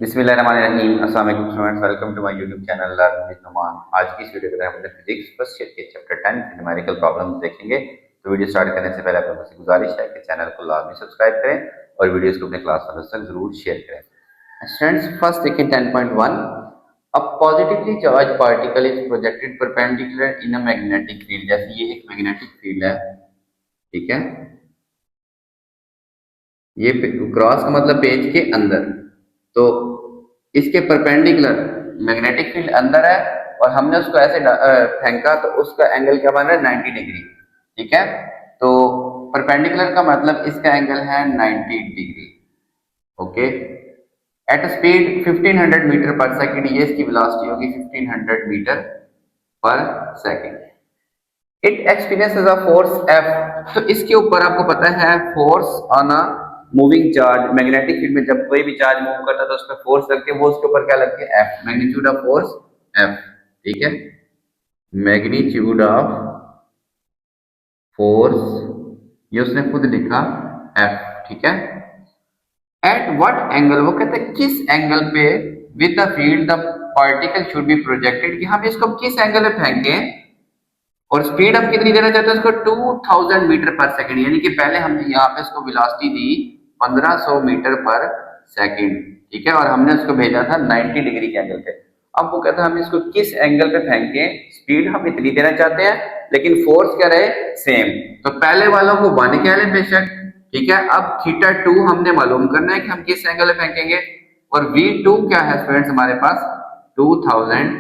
बिस्मिल्लाहिर्रहमानिर्रहीम। अस्सलाम वालेकुम students, welcome to my YouTube channel learn with Numan. आज की इस वीडियो के अंदर हम अपने फिजिक्स फर्स्ट ईयर के चैप्टर 10 न्यूमेरिकल प्रॉब्लम्स देखेंगे। तो वीडियो स्टार्ट करने से पहले आप लोगों से गुजारिश है कि चैनल को लाजमी सब्सक्राइब करें और वीडियोस को अपने क्लास वालों तक जरूर शेयर करें। स्टूडेंट्स, फर्स्ट देखें 10.1। A positively charge particle is projected perpendicular in a magnetic field. जैसे ये एक मैग्नेटिक फील्ड है, ठीक है, ये क्रॉस का मतलब पेज के अंदर, तो इसके परपेंडिकुलर मैग्नेटिक फील्ड अंदर है और हमने उसको ऐसे फेंका तो उसका एंगल क्या बन रहा है, 90 डिग्री। ठीक है, तो परपेंडिकुलर का मतलब इसका एंगल है 90 degree. Okay, at speed 1500 meter per second, ये इसकी वेलोसिटी होगी 1500 meter per second. It experiences a force F. तो इसके ऊपर आपको पता है force on a moving charge. Magnetic field में जब कोई भी चार्ज मूव करता है तो उसमें फोर्स लगती है, वो उसके ऊपर क्या लगती है, F, magnitude of force F. ठीक है, मैग्नीट्यूड ऑफ फोर्स, ये उसने खुद लिखा एफ। ठीक है, एट व्हाट एंगल, वो कहते हैं किस एंगल पे with the field the particle should be projected, कि हम इसको किस एंगल पे फेंकें और स्पीड हम कितनी देना चाहते हैं उसको, 2000 मीटर पर सेकंड। यानी कि पहले हमने यहाँ पे इसको वेलोसिटी दी 1500 मीटर पर सेकंड। ठीक है, और हमने उसको भेजा था 90 डिग्री के एंगल पे। अब वो कहता है हम इसको किस एंगल पे फेंके, स्पीड हम इतनी देना चाहते हैं लेकिन फोर्स क्या रहे, सेम। तो पहले वालों को वन कह लें बेशक। ठीक है, अब थीटा 2 हमने मालूम करना है कि हम किस एंगल पे फेंकेंगे, और V2 क्या है स्टूडेंट्स हमारे पास, 2000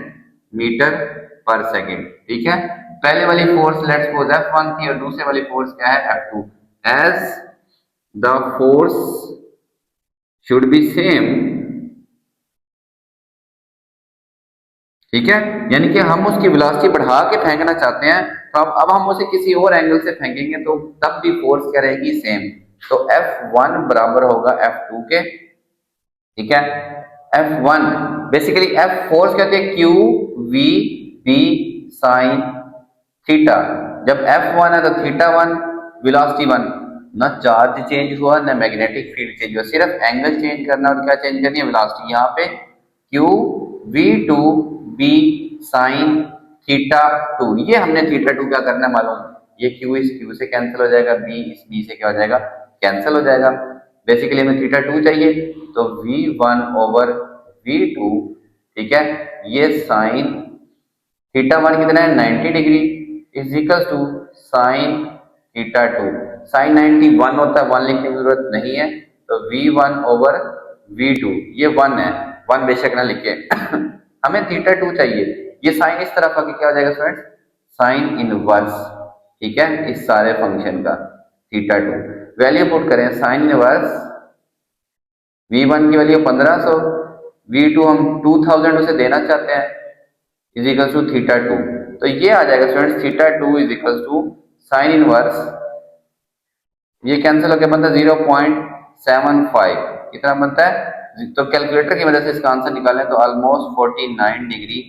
मीटर पर सेकंड। ठीक है, पहले वाली फोर्स लेट्स सपोज F1 थी और दूसरे वाली फोर्स क्या है, F2। As the force should be same, ठीक है, यानी कि हम उसकी वेलोसिटी बढ़ा के फेंकना चाहते हैं, तो अब हम उसे किसी और एंगल से फेंकेंगे तो तब भी फोर्स क्या रहेगी, सेम। तो F1 बराबर होगा F2 के। ठीक है, F1 बेसिकली F फोर्स कहते हैं Q V B sine theta. जब F1 है तो थीटा 1, वेलोसिटी 1। ना चार्ज चेंज हुआ ना मैग्नेटिक फील्ड चेंज हुआ, सिर्फ एंगल चेंज करना और क्या चेंज करनी है, वेलोसिटी। यहाँ पे Q V2 B sign theta 2, ये हमने थीटा 2 क्या करना है मालूम, ये Q इस Q से कैंसिल हो जाएगा, B इस B से क्या हो जाएगा, कैंसिल हो जाएगा। बेसिकली हमें थीटा 2 चाहिए, तो V1 ओवर V2, ठीक है, ये साइन थीटा 1 कितना है, 90 degree, is equal to sine theta 2। Sine 90 1 होता है, 1 लिखने की जरूरत नहीं है, तो V1 ओवर V2, ये 1 है, 1 बेशक ना लिखे हमें थीटा 2 चाहिए। ये साइन इस तरफ आके क्या हो जाएगा स्टूडेंट, साइन इनवर्स। ठीक है, इस सारे फंक्शन का थीटा 2 वैल्यू पुट करें, साइन इनवर्स V1 की वैल्यू 1500, V2 हम 2000 उसे देना चाहते हैं, इज इक्वल टू थीटा 2। तो ये आ जाएगा students, theta 2 is equal to sine inverse, ये कैंसिल होकर बनता है 0.75, कितना बनता है, तो कैलकुलेटर की मदद से इसका आंसर निकालें तो ऑलमोस्ट 49 डिग्री।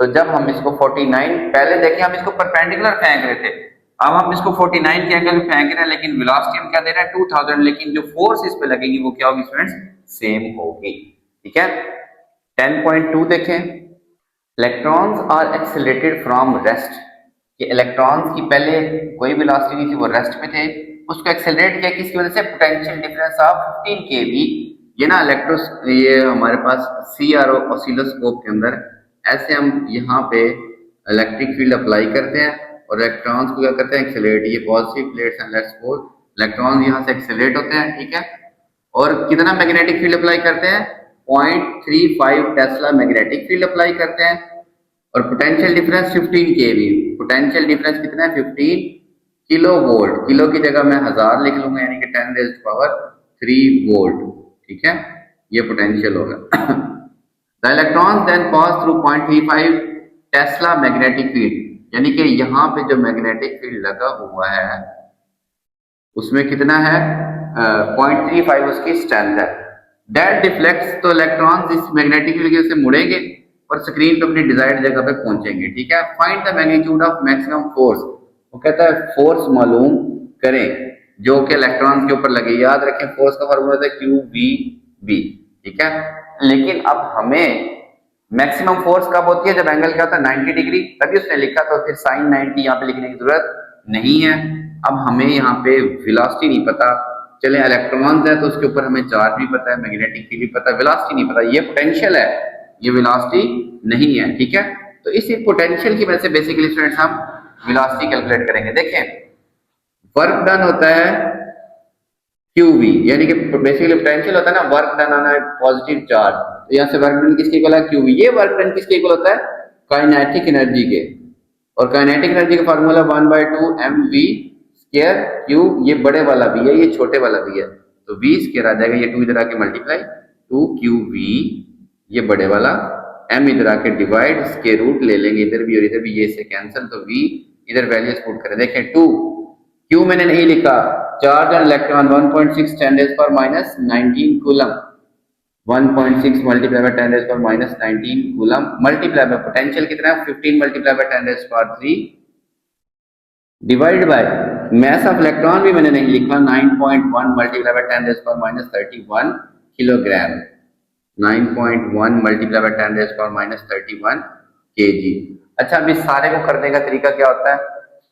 तो जब हम इसको 49, पहले देखिए हम इसको परपेंडिकुलर फेंक रहे थे, अब हम इसको 49 के एंगल में फेंक रहे हैं, लेकिन वेलोसिटी हम क्या दे रहे हैं, 2000, लेकिन जो फोर्स इस पे लगेगी वो क्या होगी स्टूडेंट्स, सेम होगी। ठीक है, 10.2 देखें, electrons are accelerated from rest. कि इलेक्ट्रॉन्स की पहले कोई वेलोसिटी नहीं थी, वो रेस्ट पे थे, उसको एक्सेलरेट किया किसकी वजह से, पोटेंशियल डिफरेंस ऑफ 15 केवी। ये ना इलेक्ट्रोस, ये हमारे पास CRO ऑसिलोस्कोप के अंदर ऐसे हम यहाँ पे इलेक्ट्रिक फील्ड अप्लाई करते हैं और इलेक्ट्रॉन्स को क्या करते हैं, एक्सेलरेट। ये पॉजिटिव प्लेट्स हैं, लेट्स सपोज इलेक्ट्रॉन्स यहाँ से एक्सेलरेट होते हैं। ठीक है, और कितना मैग्नेटिक फील्ड अप्लाई करते हैं, 0.35 टेस्ला मैग्नेटिक फील्ड अप्लाई करते हैं, और पोटेंशियल डिफरेंस 15 केवी। पोटेंशियल डिफरेंस कितना है, 15 किलो वोल्ट। किलो की जगह मैं 1000 लिख लूंगा, यानी कि 10 रेज़्ड पावर 3 वोल्ट। ठीक है, ये पोटेंशियल होगा the electrons then pass through 0.35 tesla magnetic field, यानी कि यहाँ पे जो मैग्नेटिक फील्ड लगा हुआ है उसमें कितना है, 0.35 उसकी स्ट्रेंथ है। दैट डिफ्लेक्ट्स, तो इलेक्ट्रॉन्स इस मैग्नेटिक फील्ड की वजह से मुड़ेंगे और स्क्रीन पे अपनी डिजायर्ड जगह पे पहुंचेंगे। ठीक है, find the magnitude of maximum force, वो कहता है फोर्स मालूम करें जो कि इलेक्ट्रॉन्स के ऊपर लगे। याद रखें फोर्स का फॉर्मूला होता है क्यू वी बी। ठीक है, लेकिन अब हमें मैक्सिमम फोर्स कब होती है, जब एंगल क्या होता है 90 डिग्री, तभी उसने लिखा, तो फिर साइन 90 यहाँ पे लिखने की जरूरत नहीं है। अब हमें यहाँ पे वेलोसिटी नहीं पता, चले इलेक्ट्रॉन्स है तो उसके ऊपर हमें चार्ज भी पता है, मैग्नेटिक फील्ड भी पता है, वेलोसिटी नहीं पता, ये पोटेंशियल है, ये वेलोसिटी नहीं है, ठीक है। तो इसी पोटेंशियल की वजह से बेसिकली स्टूडेंट्स हम वेलोसिटी कैलकुलेट करेंगे। देखें, वर्क डन होता है QV, यानी कि बेसिकली पोटेंशियल होता है ना, work done on positive charge, तो यहाँ से वर्क डन किसके इक्वल है, QV। ये वर्क डन किसके इक्वल होता है, काइनेटिक एनर्जी के, और काइनेटिक एनर्जी का फार्मूला 1/2 mv स्क्वायर Q, ये बड़े वाला भी है, ये छोटे वाला भी है, तो V स्क्वायर आ जाएगा, ये 2 इधर आके मल्टीप्लाई 2QV, ये बड़े वाला, M इधर आके डिवाइड, स्क्वायर रूट ले लेंगे इधर भी और इधर भी, ये से कैंसिल, तो V इधर वैल्यूज पुट करें। देखें 2, Q मैंने नहीं लिखा, charge on electron 1.6 10⁻19 coulomb, 1.6 multiply by 10⁻19 coulomb, multiply by potential कितना है 15 multiply by 10⁻3 divide by mass of electron भी मैंने नहीं लिखा, 9.1 multiply by 10⁻31 kilogram, 9.1 multiply by 10⁻31 kg। अच्छा, अब इस सारे को करने का तरीका क्या होता है,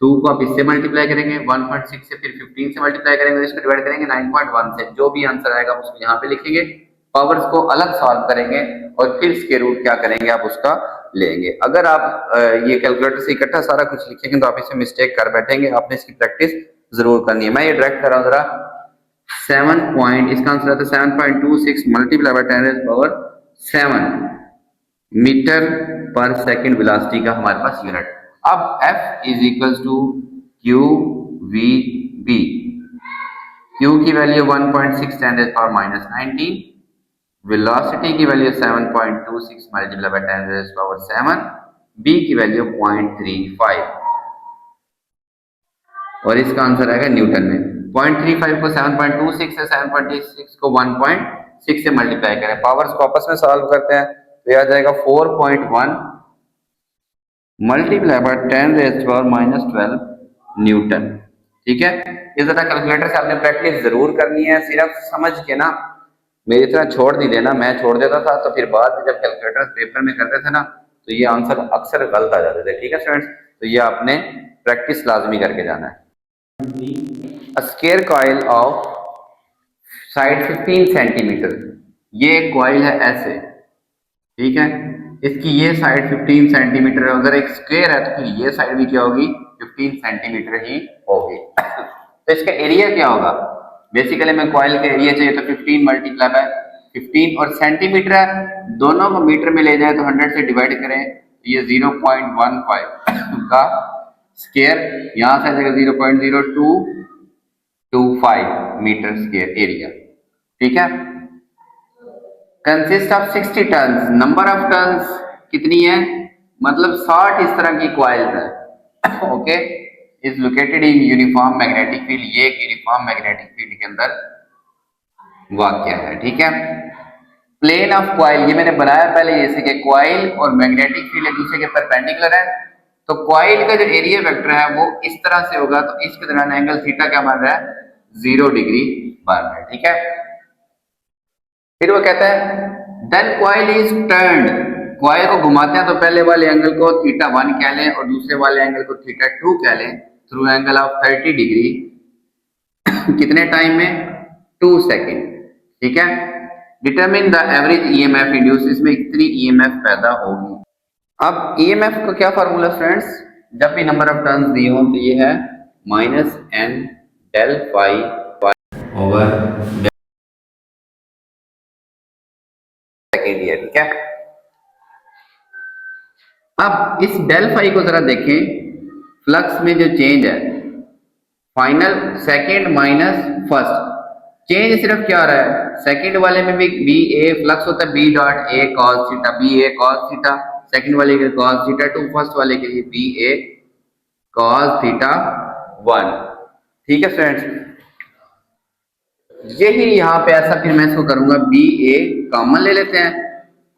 2 को आप इससे मल्टीप्लाई करेंगे, 1.6 से फिर 15 से मल्टीप्लाई करेंगे, इसको डिवाइड करेंगे 9.1 से, जो भी आंसर आएगा हम उसको यहाँ पे लिखेंगे, पावर्स को अलग सॉल्व करेंगे और फिर स्क्वायर रूट क्या करेंगे आप उसका लेंगे। अगर आप ये कैलकुलेटर से इकट्ठा सारा कुछ लिखेंगे तो आप इसमें मिस्टेक कर बैठेंगे, आपने इसकी प्रैक्टिस जरूर करनी है। मैं ये डायरेक्ट कर रहा हूँ जरा, 7 पॉइंट, इसका आंसर आता है 7.26 multiply by 10⁻7 meter per second velocity का हमारे पास यूनिट। अब F is equals to QVB, Q की वैल्यू 1.6 10⁻19, वेलोसिटी की वैल्यू 7.26 मल्टीप्लाई बाय 10⁻7, B की वैल्यू 0.35 और इसका आंसर आएगा न्यूटन में। 0.35 को 7.26 से 7.26 को 1.6 से मल्टीप्लाई करें, पावर्स को आपस में सॉल्व करते हैं तो यह आ जाएगा 4.1 मल्टीप्लाई बाय 10⁻12 न्यूटन, ठीक है। इस तरह कैलकुलेटर से आपने प्रैक्टिस जरूर करनी है, सिर्फ समझ के ना, मेरी तरह छोड़ नहीं देना, मैं छोड़ देता था तो फिर बाद में जब कैलकुलेटर पेपर में करते थे ना तो ये आंसर अक्सर गलत आ जाते थे, ठीक है स्टूडेंट्स। तो ये आपने प्रैक्टिस लाजमी करके जाना है। A square coil of side 15 centimetre, ये एक कॉइल है ऐसे, ठीक है, इसकी ये साइड 15 सेंटीमीटर है, अगर एक स्क्वायर है तो फिर ये साइड भी क्या होगी 15 सेंटीमीटर ही होगी। तो इसका एरिया क्या होगा, बेसिकली मैं कॉइल का एरिया चाहिए तो 15 मल्टीप्लाई बाय 15 और सेंटीमीटर है, दोनों को मीटर में ले जाए तो 100 से डिवाइड करें, ये 0.15 का स्क्वायर, यहां से आ जाएगा 0.0225 मीटर स्क्वायर एरिया, ठीक है। Consist of 60 turn, number of turns कितनी है, मतलब 60 इस तरह की कॉइल्स है, okay. Is located in uniform magnetic field, ये एक यूनिफॉर्म मैग्नेटिक फील्ड के अंदर वाक़या है, ठीक है। प्लेन ऑफ कॉइल, ये मैंने बनाया पहले, जैसे कि कॉइल और मैग्नेटिक फील्ड एक दूसरे के परपेंडिकुलर है, तो कॉइल का जो एरिया वेक्टर है वो इस तरह से होगा, तो इसके दरमियान एंगल थीटा क्या बन रहा है 0 डिग्री बन रहा है, ठीक है। फिर वो कहता है then coil is turned, coil को घुमाते हैं तो पहले वाले एंगल को θ1 कह लें और दूसरे वाले एंगल को θ2 कह लें, थ्रू एंगल ऑफ 30 डिग्री कितने टाइम में 2 सेकेंड, ठीक है। Determine the average EMF induce, इसमें कितनी EMF पैदा होगी। अब EMF का क्या फार्मूला फ्रेंड्स, जब भी नंबर ऑफ टर्न्स दिए हो तो ये है -n del phi over second year, ठीक है। अब इस डेल फाई को जरा देखें, फ्लक्स में जो चेंज है final second minus first, change सिर्फ क्या आ रहा है, सेकेंड वाले में भी बी ए फ्लक्स होता है, B dot A cos theta, B A cos theta, second वाले के कॉस थीटा 2, फर्स्ट वाले के लिए बी ए कॉस थीटा 1, ठीक है फ्रेंड्स। यही यहाँ पे ऐसा, फिर मैं इसको करूंगा बी ए कॉमन ले लेते हैं,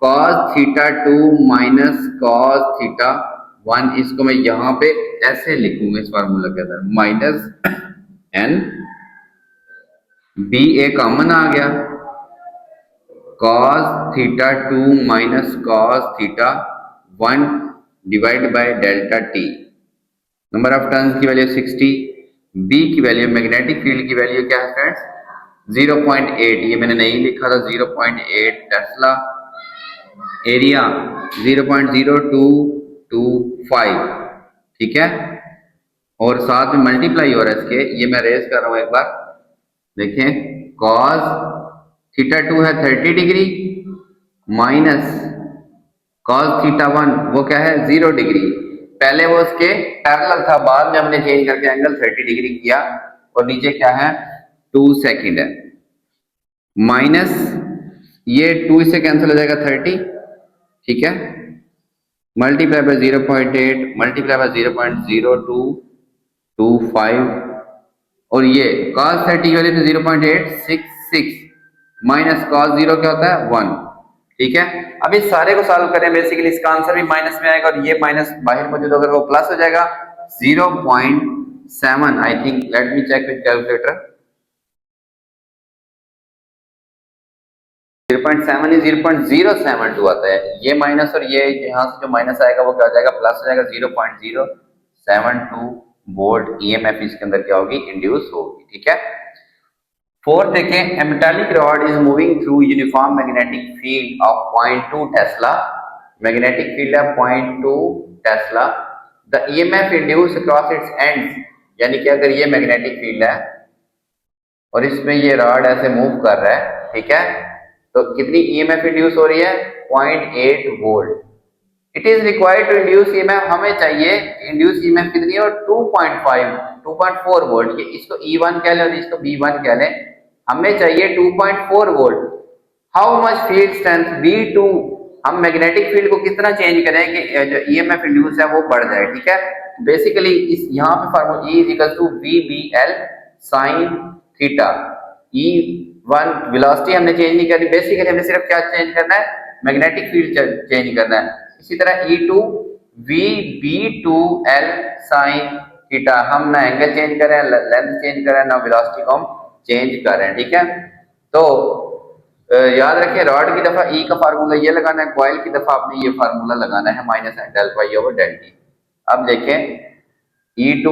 cos theta 2 minus cos theta 1, इसको मैं यहाँ पे ऐसे लिखूंगा इस फार्मूला के अंदर, माइनस n, बी ए कॉमन आ गया, cos theta 2 minus cos theta 1 divide by delta T. Number of turns की वैल्यू 60, बी की वैल्यू मैग्नेटिक फील्ड की वैल्यू क्या है फ्रेंड्स 0.8, ये मैंने नहीं लिखा था 0.8 टेस्ला, एरिया 0.0225, ठीक है, और साथ में मल्टीप्लाई हो रहा है इसके, ये मैं रेज कर रहा हूं एक बार देखें, cos थीटा 2 है 30 डिग्री माइनस cos थीटा 1 वो क्या है 0 डिग्री, पहले वो उसके पैरेलल था, बाद में हमने चेंज करके एंगल 30 डिग्री किया, और नीचे क्या है 2 सेकंड है, माइनस ये 2 इससे कैंसिल हो जाएगा 30, ठीक है, मल्टीप्लाई बाय 0.8 मल्टीप्लाई बाय 0.0225, और ये cos 30 की वैल्यू तो 0.866 माइनस cos 0 क्या होता है 1, ठीक है। अब इस सारे को सॉल्व करें, बेसिकली इसका आंसर भी माइनस में आएगा, और ये माइनस बाहर मौजूद होगा वो प्लस हो जाएगा 0.7, I think, let me check with calculator, 0.7 ही 0.072 आता है, ये माइनस और ये यहाँ से जो माइनस आएगा वो क्या हो जाएगा प्लस हो जाएगा 0.072 वोल्ट ईएमएफ इसके अंदर क्या होगी इंड्यूस होगी, ठीक है। फोर्थ देखें, a metallic rod is moving through uniform magnetic field of 0.2 Tesla, magnetic field है 0.2 Tesla, the EMF induced across its ends, यानी कि अगर ये मैग्नेटिक फील्ड है और इसमें ये रॉड ऐसे मूव कर रहा है, ठीक है, तो कितनी ईएमएफ इंड्यूस हो रही है 0.8 volt, it is required to induce EMF, हमें चाहिए इंड्यूस ईएमएफ कितनी है 2.4 वोल्ट, ये इसको E1 कह लें और इसको B1 कह लें, हमें चाहिए 2.4 volt, how much field strength V2, हम मैग्नेटिक फील्ड को कितना चेंज करें कि जो ईएमएफ इंड्यूस है वो बढ़ जाए, ठीक है। बेसिकली इस यहाँ पे formula E is equal to VBL sin थीटा, E1 वेलोसिटी हमने चेंज नहीं करनी, बेसिकली हमने सिर्फ क्या चेंज करना है मैग्नेटिक फील्ड चेंज करना है, इसी तरह E2 VB2L sin थीटा, हम ना एंगल चेंज कर रहे हैं, लेंथ चेंज कर रहे हैं, ना वेलोसिटी को हम चेंज कर रहे हैं, ठीक है। तो याद रखें रॉड की दफा E का फार्मूला ये लगाना है, कॉइल की दफा आपने ये फार्मूला लगाना है minus del pi over del T. अब देखें E2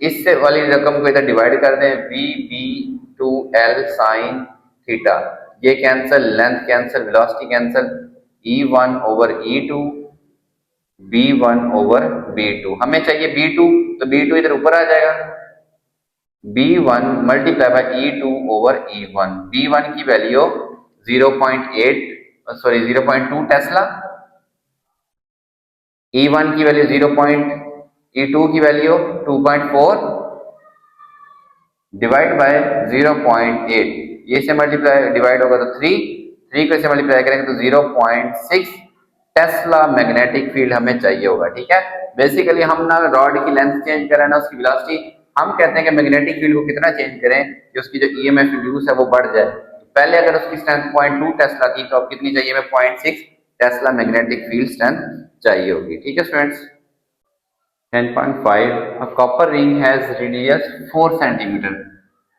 इससे वाली रकम को इधर डिवाइड कर दें, VB2L sin थीटा, ये cancel, length cancel, velocity cancel, E1 over E2, B1 over B2, हमें चाहिए B2, तो B2 इधर ऊपर आ जाएगा, B1 multiply by E2 over E1, B1 की वैल्यू 0.2 टेस्ला, E1 की वैल्यू E2 की वैल्यू 2.4 डिवाइड बाय 0.8, ये से मल्टीप्लाई डिवाइड होगा तो 3 को इसे मल्टीप्लाई करेंगे तो 0.6 टेस्ला मैग्नेटिक फील्ड हमें चाहिए होगा, ठीक है। बेसिकली हम ना रॉड की लेंथ चेंज करें ना उसकी वेलोसिटी, हम कहते हैं कि मैग्नेटिक फील्ड को कितना चेंज करें कि उसकी जो ईएमएफ इंड्यूस है वो बढ़ जाए, पहले अगर उसकी स्ट्रेंथ 0.2 टेस्ला की तो अब कितनी चाहिए हमें 0.6 टेस्ला मैग्नेटिक फील्ड स्ट्रेंथ चाहिए होगी, ठीक है students. 10.5, a copper ring has radius 4 centimetre,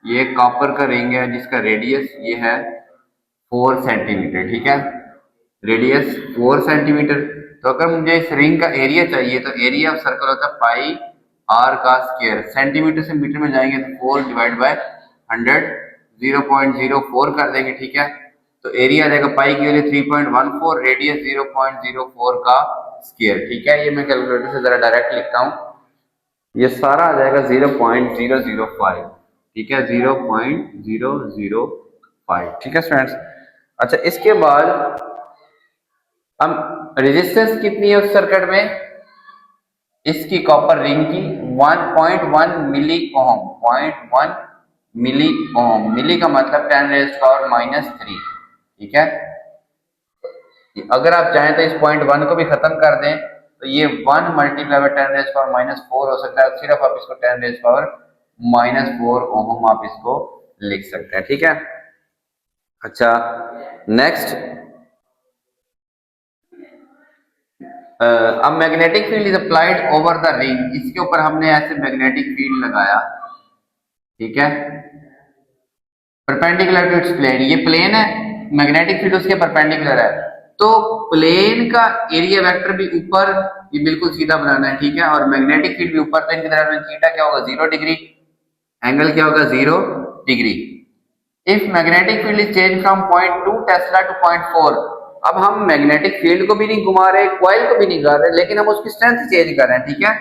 ये कॉपर का रिंग है जिसका रेडियस ये है 4 सेंटीमीटर, ठीक है, रेडियस 4 सेंटीमीटर, तो अगर मुझे इस रिंग का एरिया चाहिए तो एरिया ऑफ सर्कल होता है पाई आर का स्क्वायर, सेंटीमीटर से मीटर में जाएंगे तो 4 डिवाइड बाय 100 0.04 कर देंगे, ठीक है, तो एरिया आ जाएगा पाई की वैल्यू 3.14, रेडियस 0.04 का स्क्वायर, ठीक है, ये मैं कैलकुलेटर से जरा डायरेक्ट लिखता हूँ, ये सारा आ जाएगा 0.005, ठीक है, 0.005, ठीक है स्टूडेंट्स। अच्छा इसके बाद हम रेजिस्टेंस कितनी है उस सर्किट में इसकी कॉपर रिंग की 1.1 मिली ओम, 0.1 मिली ओम, मिली का मतलब 10⁻⁻3, ठीक है, अगर आप चाहें तो इस 0.1 को भी खत्म कर दें तो ये 1 मल्टीप्लाई बाय 10⁻⁻4 हो सकता है, सिर्फ आप इसको 10⁻⁻4 ओम आप इसको लिख सकते हैं, ठीक है। अच्छा नेक्स्ट, अब magnetic field is applied over the ring, इसके ऊपर हमने ऐसे मैग्नेटिक फील्ड लगाया, ठीक है, परपेंडिकुलर टू इट्स प्लेन, ये प्लेन है मैग्नेटिक फील्ड उसके परपेंडिकुलर है, तो प्लेन का एरिया वेक्टर भी ऊपर ये बिल्कुल सीधा बनाना है, ठीक है, और मैग्नेटिक फील्ड भी ऊपर, तो इनके दरमियान थीटा क्या होगा 0 डिग्री, एंगल क्या होगा 0 degree. If magnetic field is change from point 2 Tesla two point 4, अब हम मैग्नेटिक फील्ड को भी नहीं घुमा रहे, कॉइल को भी नहीं कर रहे, लेकिन हम उसकी स्ट्रेंथ चेंज कर रहे हैं, ठीक है।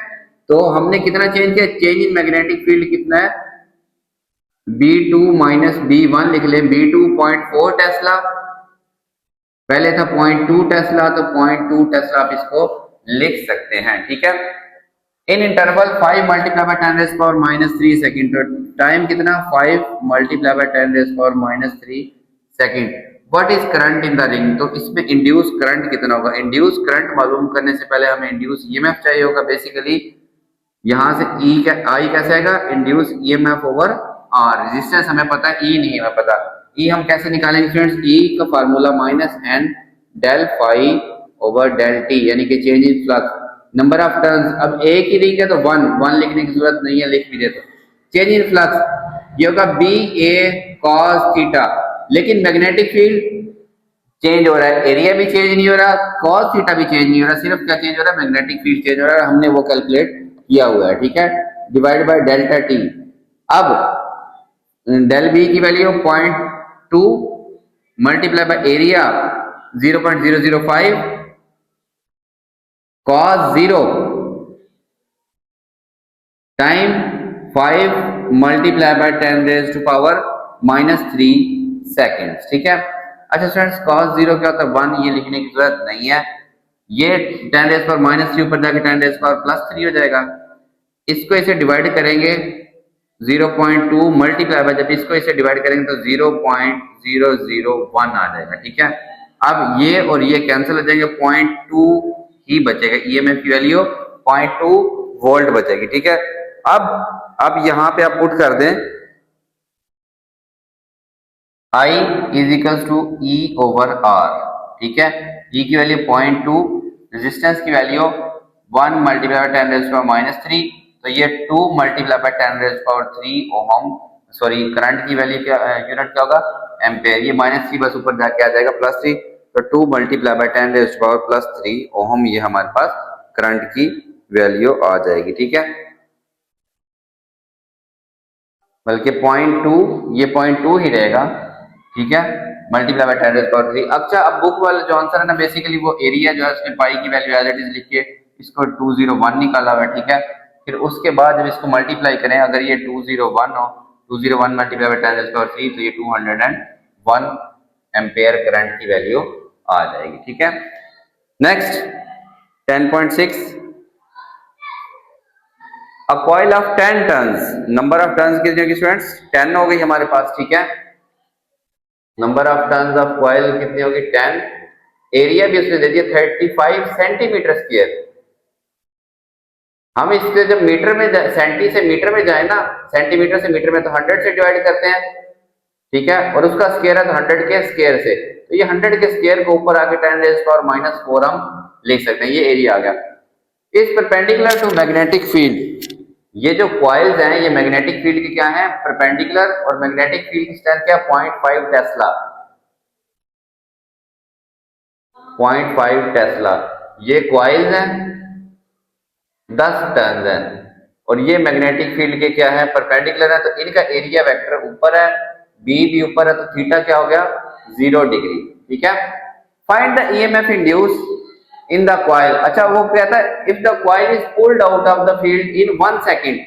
तो हमने कितना चेंज किया, चेंज इन मैग्नेटिक फील्ड कितना है, B2 माइनस B1 लिख लें, B2 0.4 टेस्ला, पहले था 0.2 टेस्ला, तो 0.2 टेस्ला आप इसको लिख सकते हैं, ठीक है। इन interval 5 multiply by 10 raise power -3 second, तो टाइम कितना 5 multiply by 10 raise power -3 second. What is current in the ring, तो इसमें इंड्यूस करंट कितना होगा, इंड्यूस करंट मालूम करने से पहले हमें इंड्यूस ईएमएफ चाहिए होगा। बेसिकली यहां से आई कैसे आएगा, induce EMF over R, resistance हमें पता है, ई नहीं हमें पता, ई हम कैसे निकालेंगे फ्रेंड्स, ई का formula -n del phi over del T, यानी कि change in flux, number of turns, अब एक ही रिंग है तो वन लिखने की जरूरत नहीं है, लिख भी देते, चेंज इन फ्लक्स ये होगा बी ए कॉस थीटा, लेकिन मैग्नेटिक फील्ड चेंज हो रहा है, एरिया भी चेंज नहीं हो रहा, कॉस थीटा भी चेंज नहीं हो रहा, सिर्फ क्या चेंज हो रहा है, मैग्नेटिक फील्ड चेंज हो रहा है, हमने वो कैलकुलेट किया हुआ है, ठीक है, डिवाइड बाय डेल्टा टी। अब डेल बी की value 0.2 multiply by area 0.005 cos 0 time 5 multiply by 10 raise to power -3 seconds, ठीक है। अच्छा स्टूडेंट्स, cos 0 क्या होता है 1, ये लिखने की जरूरत नहीं है, ये 10 रेज पावर -3 ऊपर जाके 10 रेज पावर +3 हो जाएगा, इसको इसे डिवाइड करेंगे 0.2 मल्टीप्लाई बाय, जब इसको इसे डिवाइड करेंगे तो 0.001 आ जाएगा, ठीक है। अब ये और ये कैंसिल हो जाएंगे, 0.2 ही बचेगा, ईएमएफ की वैल्यू 0.2 वोल्ट बचेगी, ठीक है। अब यहां पे आप पुट कर दें I is equal to E over R, ठीक है, E की वैल्यू 0.2, रेजिस्टेंस की value 1 multiply by 10 raise power -3, तो ये 2 multiply by 10 raise power 3 ohm, sorry current की वैल्यू क्या, यूनिट क्या होगा एम्पेयर, ये -3 बस ऊपर जाके आ जाएगा +3, तो 2 मल्टीप्लाई बाय 10 रेज़ पावर +3 ओम, ये हमारे पास करंट की वैल्यू आ जाएगी, ठीक है। बल्कि 0.2, ये 0.2 ही रहेगा, ठीक है, मल्टीप्लाई बाय 10 रेज़ पावर 3। अच्छा, अब बुक वाला जो आंसर है ना, बेसिकली वो एरिया जो है उसने पाई की वैल्यू एज इट इज लिख के इसको 201 निकाला हुआ है, ठीक है। फिर उसके बाद जब इसको मल्टीप्लाई करें, अगर ये 201 हो, 201 मल्टीप्लाई बाय 10 रेज़ पावर 3, तो ये 201 एम्पेयर करंट की वैल्यू आ जाएगी, ठीक है। Next 10.6, a coil of 10 turns, number of turns कितनी होगी स्टूडेंट्स, 10 हो गई हमारे पास, ठीक है। Number of turns of coil कितनी होगी 10, एरिया भी उसने दे दिया 35 सेंटीमीटर स्क्वायर। हम इससे जब मीटर में सेंटी से मीटर में जाए ना, सेंटीमीटर से मीटर में, तो 100 से डिवाइड करते हैं, ठीक है, और उसका स्क्वायर है तो 100 के स्क्वायर से, तो ये 100 के स्क्वायर को ऊपर आके 10 रेज़ पावर -4 हम लिख सकते हैं, ये एरिया आ गया। इस परपेंडिकुलर टू मैग्नेटिक फील्ड, ये जो कॉइल्स हैं ये मैग्नेटिक फील्ड की क्या है, परपेंडिकुलर, और मैग्नेटिक फील्ड की स्ट्रेंथ क्या 0.5 टेस्ला, 0.5 टेस्ला, ये कॉइल्स हैं 10 टर्न्स हैं, और ये मैग्नेटिक फील्ड के क्या है परपेंडिकुलर है, तो इनका एरिया वेक्टर ऊपर है, बी भी ऊपर है, तो थीटा क्या हो गया 0 डिग्री, ठीक है। Find the EMF induce in the coil, अच्छा वो कहता है if the coil is pulled out of the field in 1 second,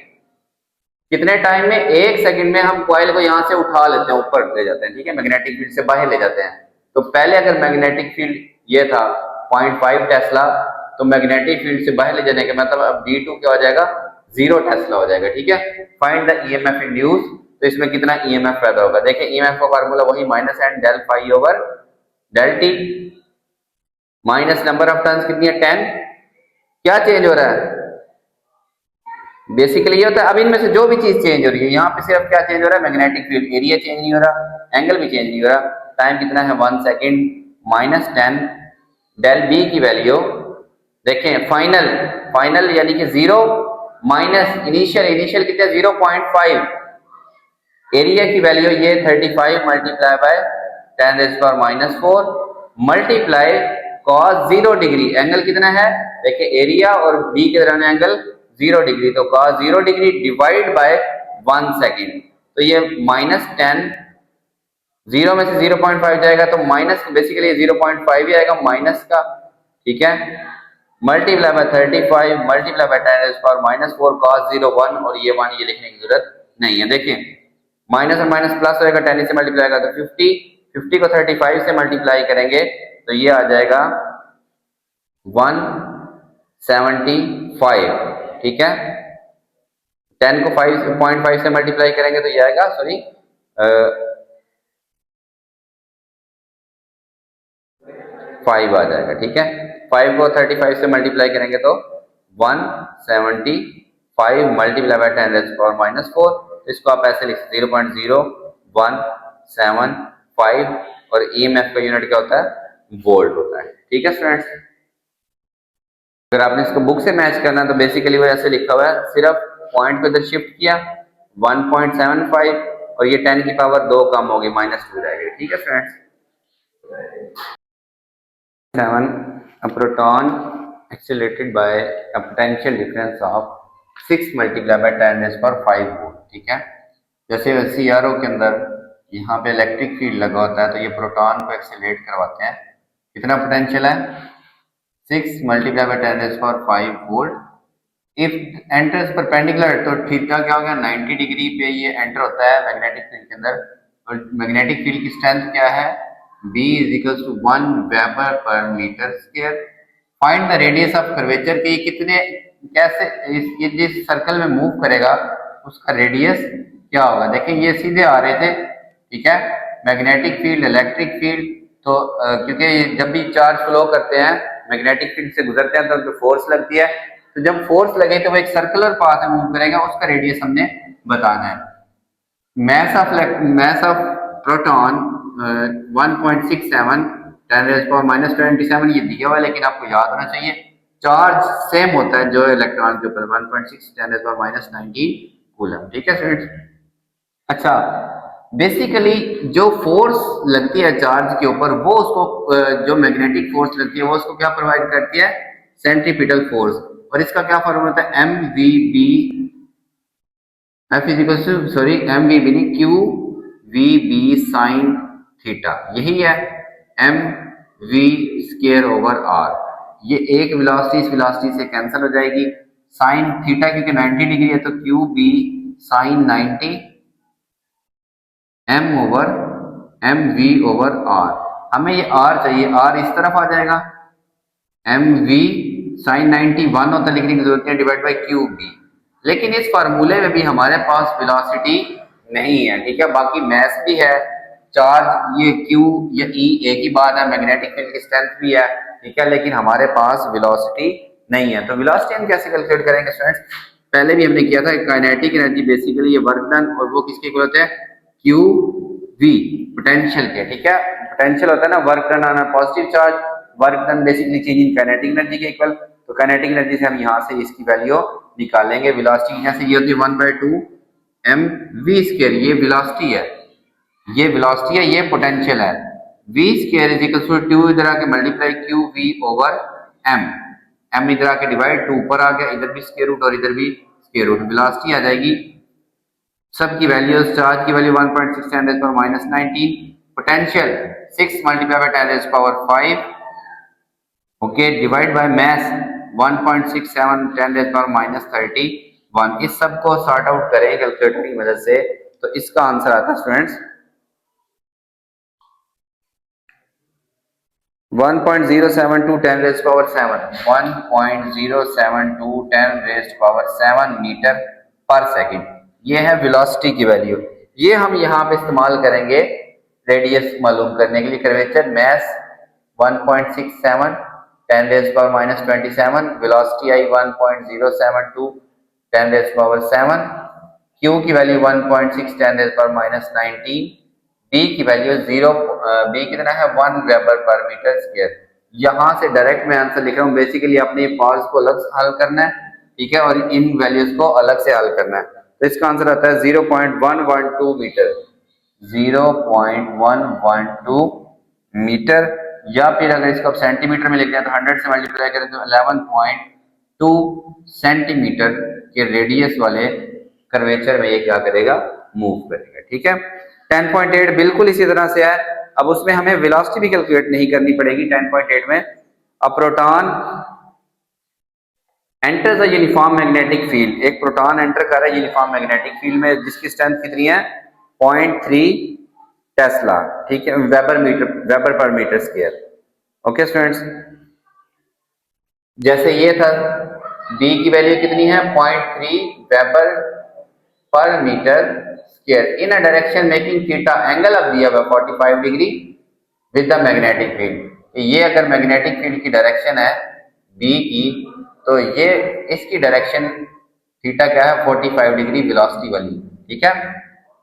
कितने टाइम में, 1 सेकंड में हम कॉइल को यहां से उठा लेते हैं, ऊपर ले जाते हैं, ठीक है, मैग्नेटिक फील्ड से बाहर ले जाते हैं। तो पहले अगर मैग्नेटिक फील्ड ये था 0.5 टेस्ला, तो मैग्नेटिक फील्ड से बाहर ले जाने का मतलब अब D2 क्या हो जाएगा 0 टेस्ला हो जाएगा, ठीक है। फाइंड द ईएमएफ इंड्यूस, तो इसमें कितना ईएमएफ पैदा होगा, देखिए ईएमएफ का फार्मूला वही -n del phi over del T, minus number of turns कितनी है 10, क्या चेंज हो रहा है, बेसिकली ये होता है, अब इनमें से जो भी चीज चेंज हो रही है, यहाँ पे सिर्फ क्या चेंज हो रहा है, मैग्नेटिक फील्ड, एरिया चेंज नहीं हो रहा, एंगल भी चेंज नहीं हो रहा, टाइम कितना है 1 सेकंड, -10 डेल बी की वैल्यू, देखें फाइनल यानी कि 0 माइनस इनिशियल कितना 0.5, एरिया की वैल्यू ये 35 multiply by 10 raise power -4 multiply cos 0 degree, angle कितना है देखिए एरिया और बी के दरमियान एंगल 0 डिग्री, तो cos 0 degree divide by 1 second, तो ये -10 0 में से 0.5 जाएगा तो माइनस बेसिकली 0.5 ही आएगा माइनस का, ठीक है, multiply by 35 multiply by 10 raise power -4 cos 0 1 और ये 1 ये लिखने की जरूरत नहीं है। देखिए माइनस और माइनस प्लस होएगा, 10 से मल्टीप्लाई होगा तो 50 को 35 से मल्टीप्लाई करेंगे तो ये आ जाएगा 175, ठीक है, 10 को 5.5 से मल्टीप्लाई करेंगे तो ये आएगा 5 आ जाएगा, ठीक है, 5 को 35 से मल्टीप्लाई करेंगे तो 175 मल्टीप्लाई बाय 10 रेज़ पावर -4, इसको आप ऐसे लिख सकते 0.0175 और ईएमएफ का यूनिट क्या होता है वोल्ट होता है, ठीक है स्टूडेंट्स। अगर आपने इसको बुक से मैच करना है तो बेसिकली वो ऐसे लिखा हुआ है, सिर्फ पॉइंट को इधर शिफ्ट किया 1.75 और ये 10 की पावर 2 कम होगी -2 रहेगी, ठीक है students. 7 a proton accelerated by a potential difference of 6 multiplied by 10 raised power 5 volt, ठीक है, जैसे सीआरओ के अंदर यहाँ पे इलेक्ट्रिक फील्ड लगा होता है तो ये प्रोटॉन को एक्सेलरेट करवाते हैं, कितना पोटेंशियल है 6 multiply by 10 raise power 5 volt, if enters perpendicular तो थीटा क्या हो गया 90 डिग्री पे ये एंटर होता है मैग्नेटिक फील्ड के अंदर, और मैग्नेटिक फील्ड की स्ट्रेंथ क्या है B = 1 weber per meter square, find the radius of curvature के कितने कैसे ये जिस सर्कल में मूव करेगा उसका रेडियस क्या होगा। देखिए ये सीधे आ रहे थे, ठीक है, मैग्नेटिक फील्ड इलेक्ट्रिक फील्ड, तो क्योंकि जब भी चार्ज फ्लो करते हैं मैग्नेटिक फील्ड से गुजरते हैं तो उनको फोर्स लगती है, तो जब फोर्स लगे तो वो एक सर्कुलर पाथ में मूव करेगा, उसका रेडियस हमने बताना है। mass of proton 1.67 10 raise power -27 ये दिया हुआ है, लेकिन आपको याद होना चाहिए चार्ज सेम होता है जो इलेक्ट्रॉन के ऊपर 1.6 10 रेज़ पावर -19 कूलम, ठीक है स्टूडेंट्स। अच्छा बेसिकली जो फोर्स लगती है चार्ज के ऊपर वो उसको जो मैग्नेटिक फोर्स लगती है वो उसको क्या प्रोवाइड करती है सेंट्रीपिटल फोर्स, और इसका क्या फॉर्मूला होता है MVB F MVB नहीं QVB sin थीटा, यही है mv²/r, ये एक वेलोसिटी इस वेलोसिटी से कैंसिल हो जाएगी, साइन थीटा क्योंकि 90 डिग्री है तो QB sin 90 m/mv/r, हमें ये r चाहिए, r इस तरफ आ जाएगा, mv sin 90 1 होता लिखने की जरूरत है डिवाइड बाय QB, लेकिन इस फार्मूले में भी हमारे पास वेलोसिटी नहीं है, ठीक है, बाकी मैस भी है, चार्ज ये Q या E एक ही बात है, मैग्नेटिक फील्ड की स्ट्रेंथ भी है, ठीक है, लेकिन हमारे पास वेलोसिटी नहीं है, तो वेलोसिटी हम कैसे कैलकुलेट करेंगे स्टूडेंट्स, पहले भी हमने किया था काइनेटिक एनर्जी बेसिकली ये वर्क डन और वो किसके इक्वल होता है QV पोटेंशियल के, ठीक है, पोटेंशियल होता है ना work done on positive charge, work done basically change in kinetic energy के इक्वल, तो काइनेटिक एनर्जी से हम यहाँ से इसकी वैल्यू निकालेंगे, वेलोसिटी यहाँ से ये होती है 1/2 mv², ये वेलोसिटी है, ये वेलोसिटी है, ये पोटेंशियल है, v² 2 इधर आके मल्टीप्लाई QV/m, m इधर आके डिवाइड 2 ऊपर आ गया, इधर भी स्क्वायर रूट और इधर भी स्क्वायर रूट, वेलोसिटी आ जाएगी सबकी वैल्यूज, चार्ज की value 1.6 10 raise power -19, potential 6 multiply by 10 raise power 5, okay, divide by mass 1.67 10 raise power -31, इस सब को सॉर्ट आउट करें कैलकुलेटर की मदद से तो इसका आंसर आता है students 1.072 10 raise power 7 1.072 10 raise power 7 meter per second, ये है वेलोसिटी की वैल्यू, ये हम यहाँ पे इस्तेमाल करेंगे रेडियस मालूम करने के लिए, कर्वेचर मास 1.67 10 रेज़ पावर -27, वेलोसिटी आई 1.072 10 रेज़ पावर 7, Q की वैल्यू 1.6 10 रेज़ पावर -19, B की वैल्यू B कितना है 1 वेबर पर मीटर स्क्वायर, यहाँ से डायरेक्ट मैं आंसर लिख रहा हूँ, बेसिकली आपने पार्ट्स को अलग हल करना है, ठीक है, और इन वैल्यूज को अलग से हल करना है, तो इसका आंसर आता है 0.112 मीटर, 0.112 मीटर, या फिर अगर इसको आप सेंटीमीटर में लिखते हैं तो 100 से मल्टीप्लाई करें तो 11.2 सेंटीमीटर के रेडियस वाले कर्वेचर में ये क्या करेगा, मूव करेगा। ठीक है, 10.8 बिल्कुल इसी तरह से है। अब उसमें हमें वेलोसिटी भी कैलकुलेट नहीं करनी पड़ेगी 10.8 में। A proton enters a uniform magnetic field, एक प्रोटॉन एंटर कर रहा है यूनिफॉर्म मैग्नेटिक फील्ड में, जिसकी स्ट्रेंथ कितनी है 0.3 टेस्ला। ठीक है, weber per meter square. Okay students, जैसे ये था बी की वैल्यू कितनी है 0.3 weber per meter square in a direction making theta, angle अब दिया हुआ 45 degree with the magnetic field. ये अगर मैग्नेटिक फील्ड की डायरेक्शन है बी की, तो ये इसकी डायरेक्शन थीटा क्या है 45 डिग्री वेलोसिटी वाली। ठीक है,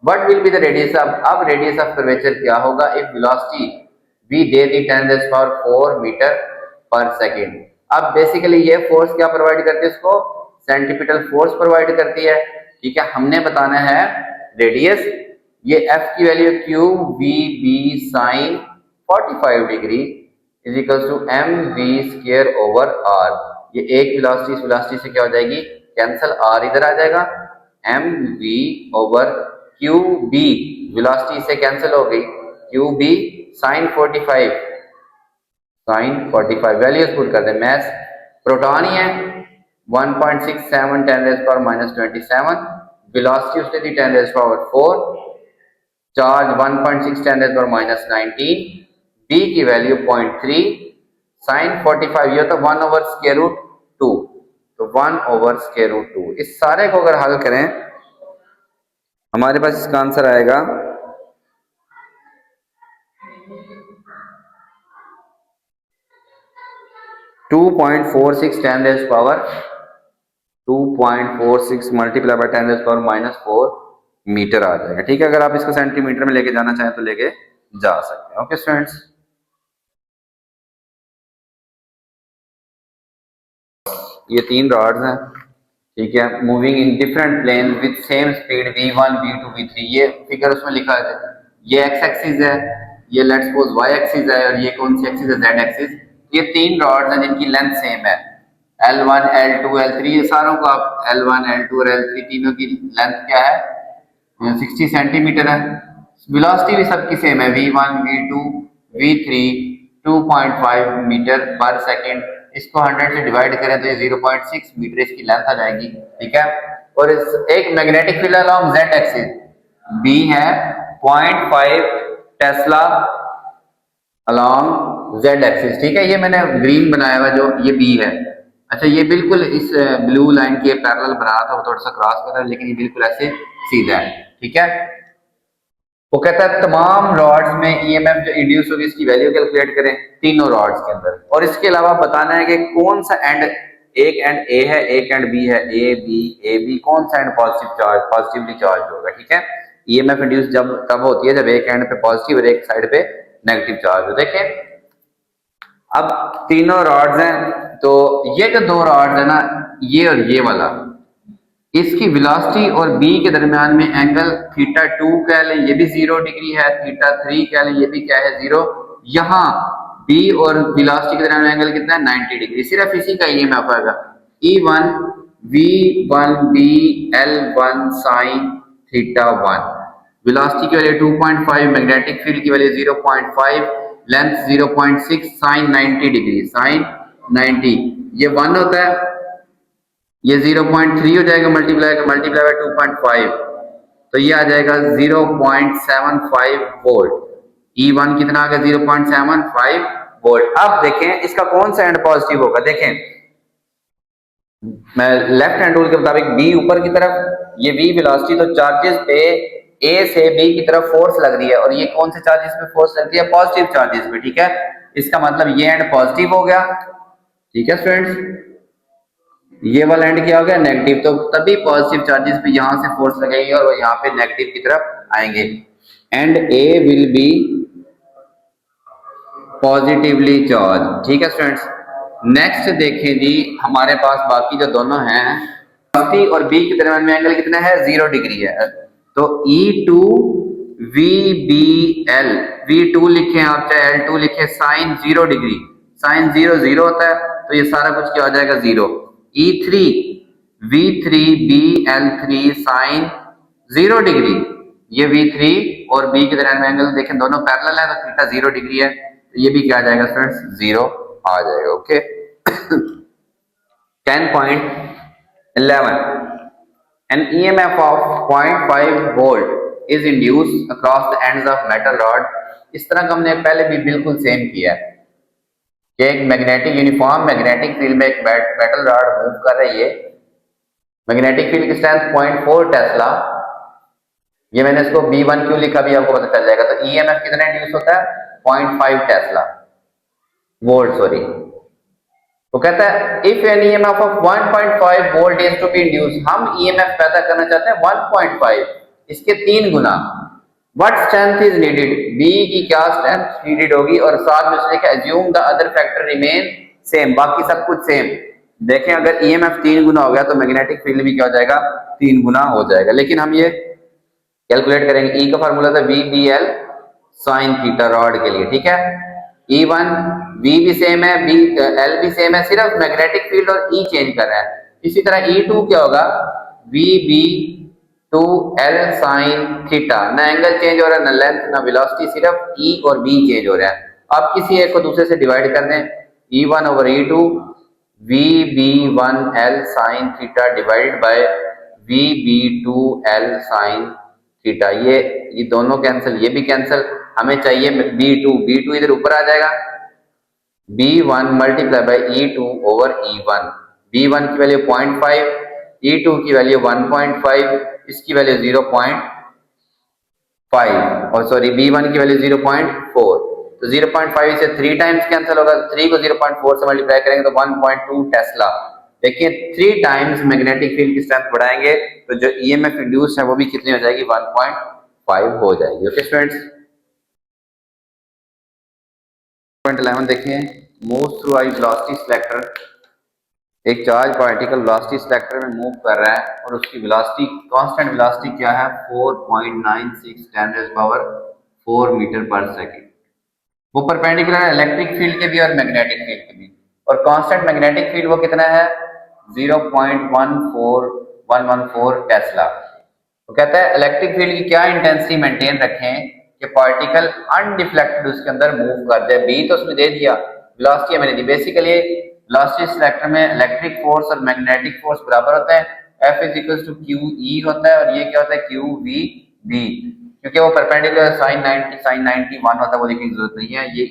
what will be the radius of, अब रेडियस ऑफ कर्वेचर क्या होगा इफ वेलोसिटी वी दे दी 10⁴ मीटर पर सेकेंड। अब बेसिकली ये फोर्स क्या प्रोवाइड करती है, इसको सेंट्रीपिटल फोर्स प्रोवाइड करती है। ठीक है, हमने बताना है रेडियस, ये एफ की value Q V B sine 45 degree is equal to M V square over R. ये एक वेलोसिटी इस वेलोसिटी से क्या हो जाएगी, कैंसल, आर इधर आ जाएगा, M V over Q B, velocity से कैंसिल हो गई, Q B sine 45, values put कर दे। मैथ प्रोटॉन ही है 1.67 10⁻⁻27, वेलोसिटी उसने दी 10⁴, चार्ज 1.6 10⁻⁻19, बी की वैल्यू 0.3, साइन 45 ये तो 1/√2, तो 1/√2। इस सारे को अगर हल करें हमारे पास इसका आंसर आएगा 2.46 10⁻2.46 मल्टीप्लाई बाय 10⁻⁻4 मीटर आ जाएगा। ठीक है, अगर आप इसको सेंटीमीटर में लेके जाना चाहें तो लेके जा सकते हैं। ओके स्टूडेंट्स, ये 3 रॉड्स हैं। ठीक है, moving in different plane with same speed v1 v2 v3, ये फिगर उसमें लिखा है। ये एक्स एक्सिस है, ये लेट्स सपोज वाई एक्सिस है, और ये कौन सी एक्सिस है, जेड एक्सिस। ये 3 रॉड्स हैं जिनकी लेंथ सेम है, L1 L2 L3, ये सारों को आप L1 L2 और L3 तीनों की लेंथ क्या है 60 सेंटीमीटर है। वेलोसिटी भी सबकी सेम है, v1 v2 v3 2.5 metre per second. इसको 100 से डिवाइड करें तो ये 0.6 मीटर इसकी लेंथ आ जाएगी। ठीक है, और इस एक magnetic field along Z axis B है 0.5 टेस्ला अलोंग जेड एक्सिस। ठीक है, ये मैंने ग्रीन बनाया हुआ जो ये बी है। अच्छा, ये बिल्कुल इस ब्लू लाइन के पैरेलल बनाया था, वो थोड़ा सा क्रॉस कर रहा है, लेकिन ये बिल्कुल ऐसे सीधा है। ठीक है, वो कहता है तमाम रॉड्स में ईएमएफ जो इंड्यूस होगी इसकी वैल्यू कैलकुलेट करें तीनों रॉड्स के अंदर, और इसके अलावा बताना है कि कौन सा एंड, एक एंड ए है एक एंड बी है, ए बी कौन सा एंड पॉजिटिवली चार्ज होगा। ठीक है, ईएमएफ इंड्यूस जब तब होती है जब एक एंड पे पॉजिटिव और एक साइड पे नेगेटिव चार्ज हो। देखें, अब तीनों रॉड्स हैं, तो ये जो 2 रॉड्स है ना, ये और ये वाला, इसकी वेलोसिटी और बी के दरमियान में एंगल θ2 कह लें, ये भी 0 डिग्री है, θ3 कह लें, ये भी क्या है 0। यहाँ बी और वेलोसिटी के दरमियान एंगल कितना है 90 डिग्री, सिर्फ इसी का ईएमएफ आएगा E1 V1B L1 sin θ1। Velocity की वैल्यू 2.5, मैग्नेटिक फील्ड की value 0.5, length 0.6, sine 90 degree, sine 90 ये 1 होता है, ये 0.3 हो जाएगा, मल्टीप्लाई बाय 2.5, तो ये आ जाएगा 0.75 वोल्ट। E1 कितना आ गया 0.75 वोल्ट। अब देखें इसका कौन सा एंड पॉजिटिव होगा। देखें, मैं लेफ्ट हैंड रूल के मुताबिक बी ऊपर की तरफ, ये v वेलोसिटी, तो चार्जेस पे ए से बी की तरफ फोर्स लग रही है, और ये कौन से चार्जेस पे फोर्स लग रही है, पॉजिटिव चार्जेस पे। ठीक है, इसका मतलब ये एंड पॉजिटिव हो गया। ठीक है स्टूडेंट्स, ये वाला एंड क्या हो गया नेगेटिव, तो तभी पॉजिटिव चार्जेस पे यहां से फोर्स लगेगी और यहाँ पे नेगेटिव की तरफ आएंगे, and A will be positively charge. ठीक है स्टूडेंट्स, नेक्स्ट देखें जी, हमारे पास बाकी जो दोनों हैं सी और बी के दरमियान में एंगल कितना है 0 डिग्री है, तो E2 we B L, V2 लिखें आप चाहे L2 लिखें, साइन 0 डिग्री, साइन 0 0 होता है तो ये सारा कुछ क्या हो जाएगा 0। E3 V3 B L3 sign 0 degree, ये V3 और B के दरमियान एंगल देखें दोनों पैरेलल है तो थीटा 0 डिग्री है, तो ये भी क्या आ जाएगा फ्रेंड्स 0 आ जाएगा। Okay 10.11 an EMF of 0.5 volt is induced across the ends of metal rod। इस तरह का हमने पहले भी बिल्कुल सेम किया है कि एक मैग्नेटिक यूनिफॉर्म मैग्नेटिक फील्ड में एक मेटल रॉड मूव कर रही है, मैग्नेटिक फील्ड की स्ट्रेंथ 0.4 टेस्ला, ये मैंने इसको B1 क्यों लिखा भी आपको पता चल जाएगा। तो EMF कितना इंड्यूस होता है 0.5 टेस्ला वोल्ट, सॉरी। वो कहता है if an EMF of 1.5 volt is to be induce, हम EMF पैदा करना चाहते हैं 1.5, इसके 3 गुना। What strength is needed, B की क्या स्ट्रेंथ नीडेड होगी, और साथ में उसने लिखा assume the other factor remain same, बाकी सब कुछ सेम। देखें अगर EMF 3 गुना हो गया तो मैग्नेटिक फील्ड भी क्या हो जाएगा 3 गुना हो जाएगा। लेकिन हम ये कैलकुलेट करेंगे, E का फार्मूला था VBL साइन थीटा रॉड के लिए, ठीक है। E1 V भी सेम है, L भी सेम है, सिर्फ मैग्नेटिक फील्ड और E चेंज कर रहा है। इसी तरह E2 क्या होगा VB2L साइन थीटा, ना एंगल चेंज हो रहा है, ना लेंथ ना वेलोसिटी, सिर्फ E और B चेंज हो रहा है। अब किसी एक को दूसरे से डिवाइड कर दें, E1 over E2 VB1L sine theta divided by VB2L sine theta, ये दोनों कैंसिल, ये भी कैंसिल, हमें चाहिए B2 इधर ऊपर आ जाएगा, B1 multiply by E2 over E1, B1 की वैल्यू 0.5, E2 की वैल्यू 1.5, इसकी वैल्यू 0.5 और सॉरी B1 की वैल्यू 0.4, तो 0.5 से 3 टाइम्स कैंसिल होगा, 3 को 0.4 से मल्टीप्लाई करेंगे तो 1.2 टेस्ला। देखिए 3 टाइम्स मैग्नेटिक फील्ड की स्ट्रेंथ बढ़ाएंगे तो जो EMF इंड्यूस है वो भी कितनी हो जाएगी 1.5 हो जाएगी। ओके स्टूडेंट्स 11 देखें, मूव थ्रू आई वेलोसिटी सिलेक्टर, एक चार्ज पार्टिकल वेलोसिटी सिलेक्टर में मूव कर रहा है और उसकी वेलोसिटी कांस्टेंट वेलोसिटी क्या है 4.96 10⁻⁴ मीटर पर सेकंड। वो परपेंडिकुलर है इलेक्ट्रिक फील्ड के भी और मैग्नेटिक फील्ड के भी, और कांस्टेंट मैग्नेटिक फील्ड वो कितना है 0.14114 टेस्ला। तो कहता है इलेक्ट्रिक फील्ड की क्या इंटेंसिटी मेंटेन रखें कि पार्टिकल अनडिफ्लेक्टेड उसके अंदर मूव कर जाए। बी तो उसमें दे दिया, वेलोसिटी मैंने दी। बेसिकली वेलोसिटी सिलेक्टर में इलेक्ट्रिक फोर्स और मैग्नेटिक फोर्स बराबर होता है, F is equal to QE होता है, और ये क्या होता है QVB, क्योंकि वो परपेंडिकुलर sin 91 होता है, वो लिखने की जरूरत नहीं है, ये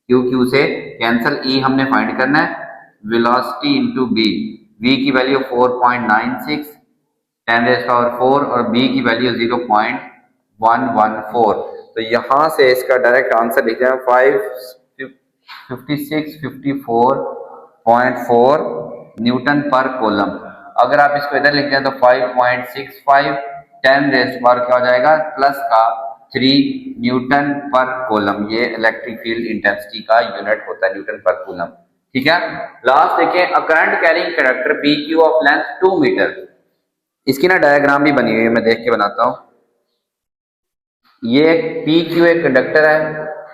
QQ से कैंसिल। E हमने फाइंड करना है वेलोसिटी इंटू B, V की वैल्यू 4.96 10⁻⁴ और B की वैल्यू 0.114, तो यहां से इसका डायरेक्ट आंसर लिख दें 5654.4 न्यूटन पर कूलम। अगर आप इसको इधर लिख दें तो 5.65 10⁻⁴ क्या हो जाएगा प्लस का 3 न्यूटन पर कूलम, ये इलेक्ट्रिक फील्ड इंटेंसिटी का यूनिट होता है न्यूटन पर कूलम, ठीक है। लास्ट देखें, a current carrying conductor PQ of length 2 meter, इसकी ना डायग्राम भी बनी हुई है, मैं देख के बनाता हूं। ये PQ एक कंडक्टर है,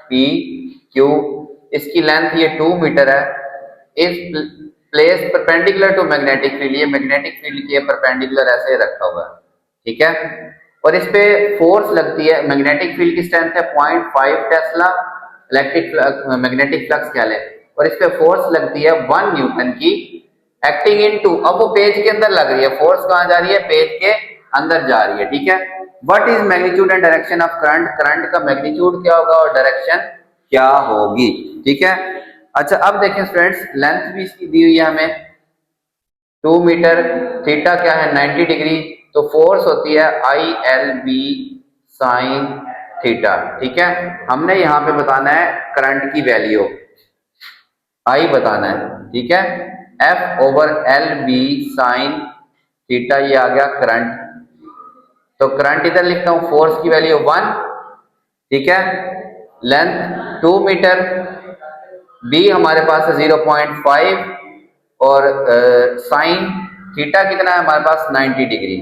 PQ, इसकी लेंथ ये 2 मीटर है, is placed perpendicular to magnetic field, ये मैग्नेटिक फील्ड के परपेंडिकुलर ऐसे रखा हुआ है, ठीक है। और इस पे फोर्स लगती है, मैग्नेटिक फील्ड की स्ट्रेंथ है 0.5 टेस्ला, इलेक्ट्रिक मैग्नेटिक फ्लक्स कह लें, और इस पे फोर्स लगती है 1 न्यूटन की, एक्टिंग इनटू, अब वो पेज के अंदर लग रही है, फोर्स कहां जा रही है पेज के अंदर जा रही है, ठीक है। What is magnitude and direction of current, current का मैग्नीट्यूड क्या होगा और डायरेक्शन क्या होगी, ठीक है। अच्छा अब देखें स्टूडेंट्स, लेंथ भी इसकी दी हुई है हमें 2 मीटर, थीटा क्या है 90 डिग्री, तो फोर्स होती है ILB साइन थीटा, ठीक है। हमने यहाँ पे बताना है करंट की वैल्यू, I बताना है, ठीक है। F over LB sine theta, ये आ गया करंट, तो करंट इधर लिखता हूं, फोर्स की वैल्यू 1, ठीक है, लेंथ 2 मीटर, B हमारे पास है 0.5 और साइन थीटा कितना है हमारे पास 90 डिग्री,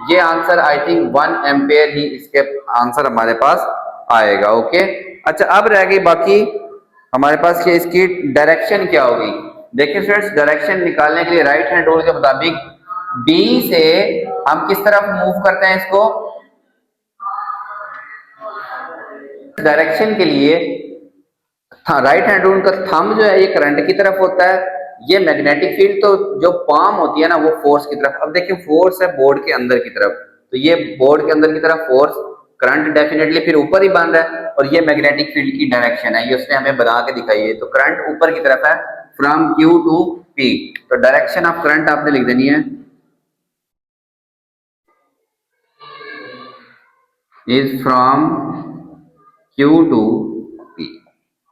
ये आंसर आई थिंक 1 एम्पेयर ही इसके आंसर हमारे पास आएगा। ओके, अच्छा अब रह गई बाकी हमारे पास कि इसकी डायरेक्शन क्या होगी। देखिए फ्रेंड्स, डायरेक्शन निकालने के लिए राइट हैंड रूल के मुताबिक बी से हम किस तरफ मूव करते हैं इसको, डायरेक्शन के लिए राइट हैंड रूल का थंब जो है ये करंट की तरफ होता है, ये मैग्नेटिक फील्ड तो जो पाम होती है ना वो फोर्स की तरफ। अब देखिए फोर्स है बोर्ड के अंदर की तरफ, तो ये बोर्ड के अंदर की तरफ फोर्स, करंट डेफिनेटली फिर ऊपर ही बन रहा है, और ये मैग्नेटिक फील्ड की डायरेक्शन है, ये उसने हमें बना के दिखाई है। तो करंट ऊपर की तरफ है फ्रॉम क्यू टू पी, तो डायरेक्शन ऑफ करंट आपने लिख देनी है is from Q to P.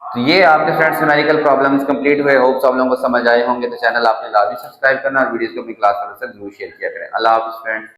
तो ये आपके फ्रेंड्स न्यूमेरिकल प्रॉब्लम्स कंप्लीट हुए। होप सब लोगों को समझ आए होंगे। तो चैनल आपने लाजमी सब्सक्राइब करना और वीडियोस को अपनी क्लास में जरूर शेयर किया करें। अल्लाह हाफिज़ फ्रेंड्स।